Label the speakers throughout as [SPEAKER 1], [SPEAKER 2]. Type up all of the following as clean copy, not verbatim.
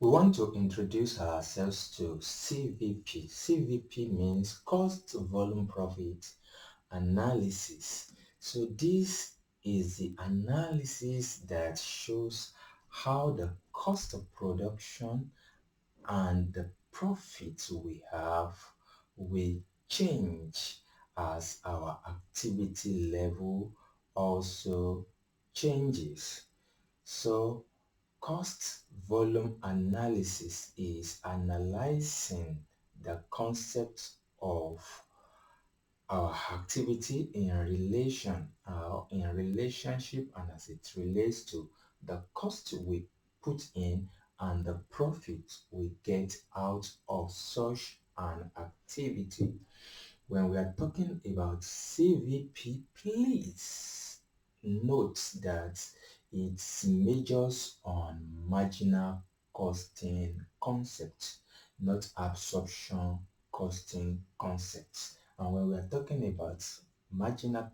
[SPEAKER 1] We want to introduce ourselves to CVP. CVP means Cost Volume Profit Analysis. So this is the analysis that shows how the cost of production and the profits we have will change as our activity level also changes. So cost volume analysis is analyzing the concept of our activity in relationship and as it relates to the cost we put in and the profit we get out of such an activity. When we are talking about CVP, please note that it majors on marginal costing concept, not absorption costing concepts. And when we are talking about marginal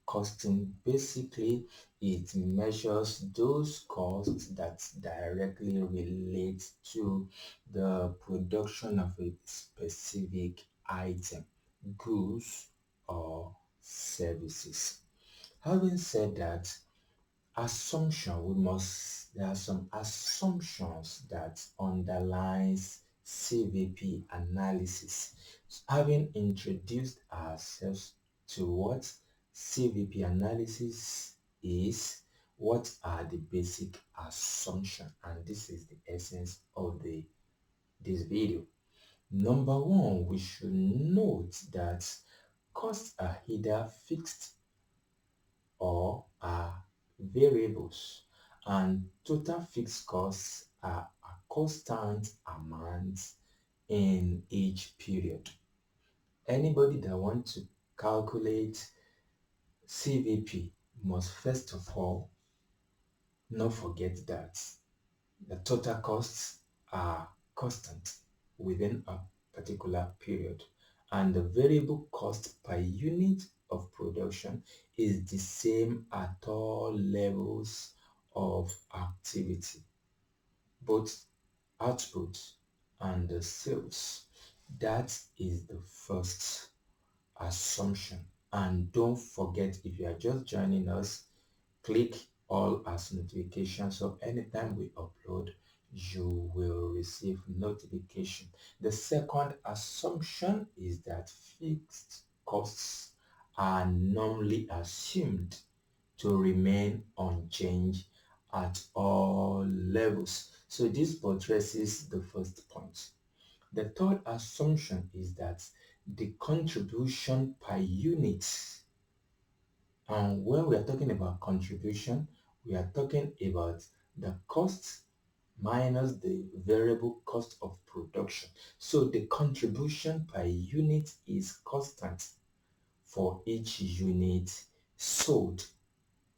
[SPEAKER 1] costing, basically it measures those costs that directly relate to the production of a specific item, goods or services. Having said that, there are some assumptions that underlies CVP analysis. Having introduced ourselves to what CVP analysis is, what are the basic assumptions, and this is the essence of this video. Number one, we should note that costs are either fixed or are variables, and total fixed costs are a constant amount in each period. Anybody that wants to calculate CVP must first of all not forget that the total costs are constant within a particular period, and the variable cost per unit of production is the same at all levels of activity, both output and the sales. That is the first assumption. And don't forget, if you are just joining us, click all as notifications, so anytime we upload you will receive notification. The second assumption is that fixed costs are normally assumed to remain unchanged at all levels. So this buttresses the first point. The third assumption is that the contribution per unit, and when we are talking about contribution, we are talking about the cost minus the variable cost of production. So the contribution per unit is constant for each unit sold,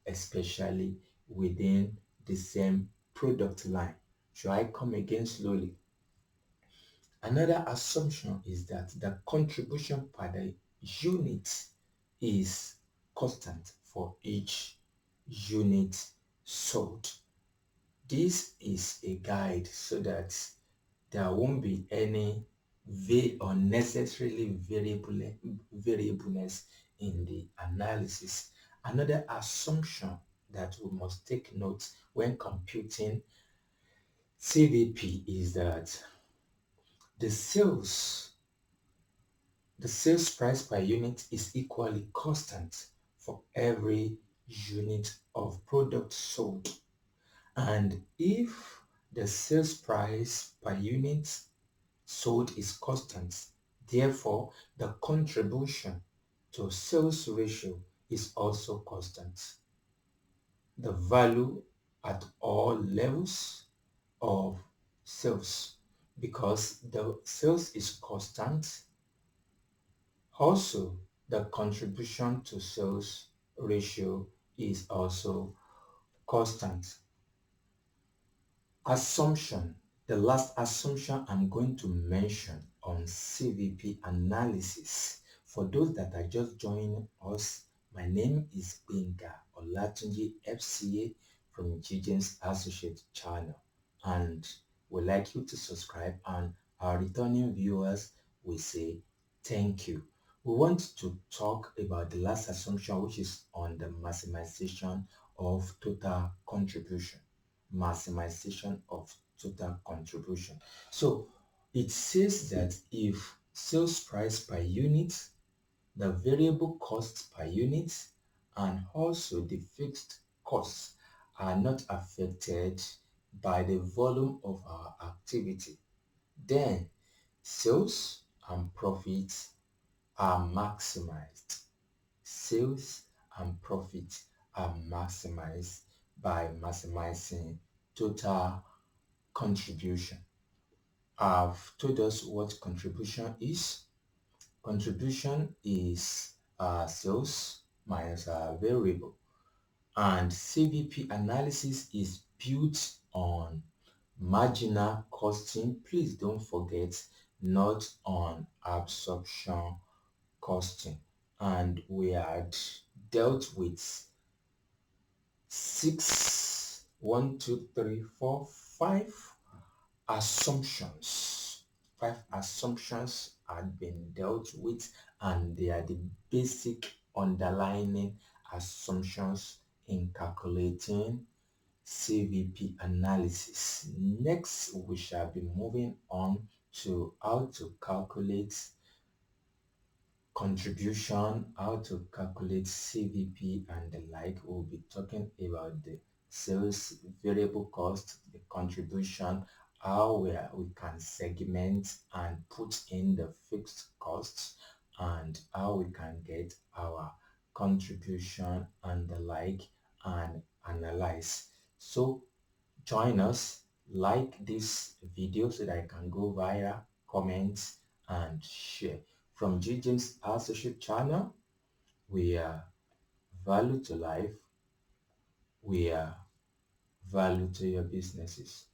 [SPEAKER 1] especially within the same product line. Should I come again slowly? Another assumption is that the contribution per the unit is constant for each unit sold. This is a guide so that there won't be any unnecessarily variableness in the analysis. Another assumption that we must take note when computing CVP is that the sales price per unit is equally constant for every unit of product sold. And if the sales price per unit sold is constant, therefore the contribution to sales ratio is also constant. The value at all levels of sales, because the sales is constant, also the contribution to sales ratio is also constant. Assumption. The last assumption I'm going to mention on CVP analysis. For those that are just joining us, my name is Gbenga Olatunji FCA from GJAMES Associate Channel, and we'd like you to subscribe, and our returning viewers will say thank you. We want to talk about the last assumption, which is on the maximization of total contribution. Maximization of total contribution. So it says that if sales price per unit, the variable costs per unit, and also the fixed costs are not affected by the volume of our activity, then sales and profits are maximized. Sales and profits are maximized by maximizing total contribution. I've told us what contribution is. Contribution is sales minus variable, and CVP analysis is built on marginal costing. Please don't forget, not on absorption costing. And we had dealt with 5 assumptions. 5 assumptions had been dealt with, and they are the basic underlying assumptions in calculating CVP analysis. Next, we shall be moving on to how to calculate contribution, how to calculate CVP and the like. We'll be talking about the sales variable cost, the contribution, how we can segment and put in the fixed costs, and how we can get our contribution and the like and analyze. So join us, like this video so that I can go viral, comment and share. From GJAMES Associate Channel, we are value to life, we are value to your businesses.